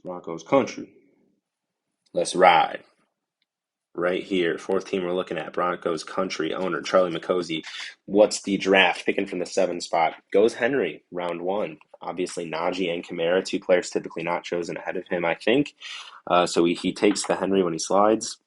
Broncos country. Let's ride. Right here, fourth team we're looking at, Broncos country owner Charlie McCosey. What's the draft? Picking from the 7 spot. Goes Henry, round one. Obviously, Najee and Kamara, two players typically not chosen ahead of him, I think. So he takes the Henry when he slides.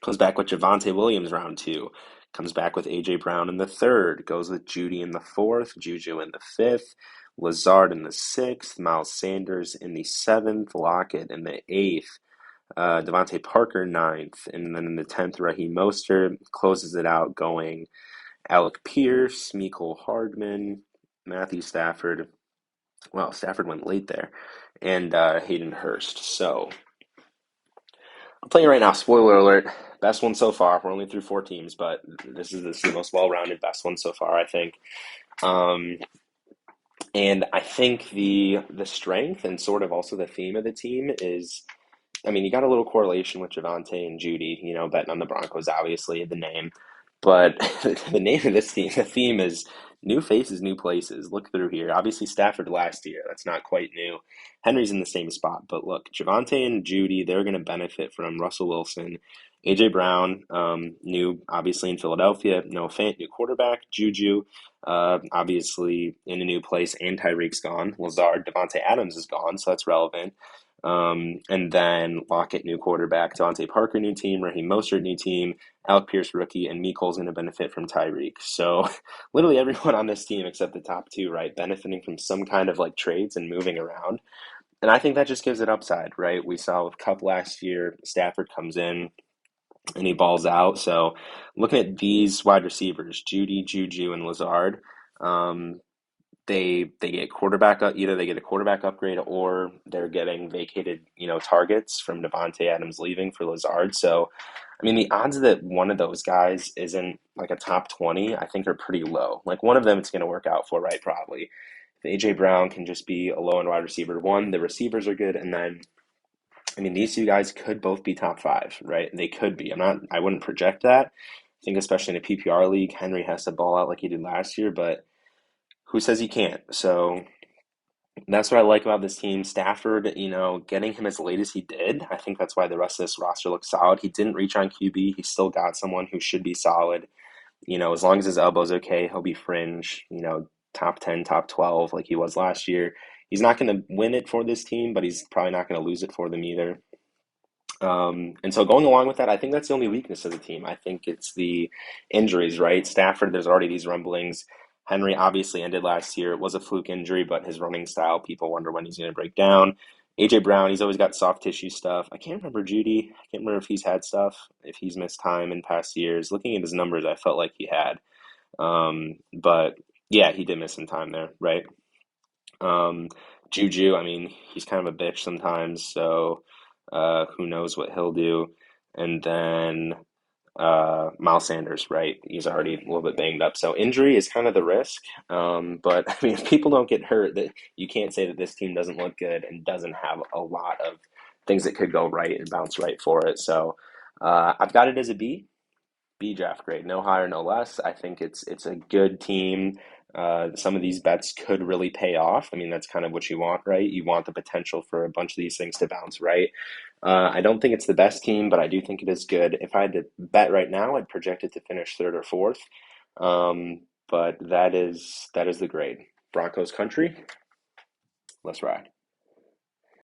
Comes back with Javonte Williams, round two. Comes back with A.J. Brown in the third. Goes with Judy in the fourth. Juju in the fifth. Lazard in the sixth. Miles Sanders in the seventh. Lockett in the eighth. Devontae Parker ninth, and then in the 10th, Raheem Mostert closes it out, going Alec Pierce, Mecole Hardman, Matthew Stafford. Well, Stafford went late there, and Hayden Hurst. So I'm playing right now. Spoiler alert: best one so far. We're only through 4 teams, but this is the most well-rounded, best one so far, I think. Um, and I think the strength and sort of also the theme of the team is, I mean, you got a little correlation with Javonte and Judy, betting on the Broncos, obviously, the name. But the name of this team, the theme is new faces, new places. Look through here. Obviously, Stafford last year. That's not quite new. Henry's in the same spot. But look, Javonte and Judy, they're going to benefit from Russell Wilson. A.J. Brown, new, obviously, in Philadelphia. Noah Fant, new quarterback. Juju, obviously, in a new place. And Tyreek's gone. Lazard, Devontae Adams is gone, so that's relevant. And then Lockett, new quarterback, Devontae Parker, new team, Raheem Mostert, new team, Alec Pierce, rookie, and Mecole's going to benefit from Tyreek. So literally everyone on this team except the top two, right, benefiting from some kind of like trades and moving around. And I think that just gives it upside, right? We saw with Cup last year, Stafford comes in and he balls out. So looking at these wide receivers, Judy, Juju, and Lazard, um, they get quarterback, either they get a quarterback upgrade or they're getting vacated, targets from Devontae Adams leaving for Lazard. So I mean, the odds that one of those guys isn't like a top 20, I think are pretty low. Like one of them it's going to work out for, right? Probably. If A.J. Brown can just be a low end wide receiver one, the receivers are good, and then I mean these two guys could both be top five, right? They could be. I wouldn't project that. I think especially in a PPR league, Henry has to ball out like he did last year, but who says he can't? So that's what I like about this team. Stafford, getting him as late as he did, I think that's why the rest of this roster looks solid. He didn't reach on QB. He still got someone who should be solid. As long as his elbow's okay, he'll be fringe, top 10, top 12 like he was last year. He's not going to win it for this team, but he's probably not going to lose it for them either. And so going along with that, I think that's the only weakness of the team. I think it's the injuries, right? Stafford, there's already these rumblings. Henry obviously ended last year. It was a fluke injury, but his running style, people wonder when he's going to break down. AJ Brown, he's always got soft tissue stuff. I can't remember Judy. I can't remember if he's had stuff, if he's missed time in past years. Looking at his numbers, I felt like he had. But yeah, he did miss some time there, right? Um, Juju, I mean, he's kind of a bitch sometimes, so who knows what he'll do. And then Miles Sanders, right? He's already a little bit banged up, so injury is kind of the risk. But I mean, if people don't get hurt, that you can't say that this team doesn't look good and doesn't have a lot of things that could go right and bounce right for it. So I've got it as a B. B draft grade, no higher, no less. I think it's a good team. Some of these bets could really pay off. I mean, that's kind of what you want, right? You want the potential for a bunch of these things to bounce right. I don't think it's the best team, but I do think it is good. If I had to bet right now, I'd project it to finish third or fourth. But that is the grade. Broncos country. Let's ride.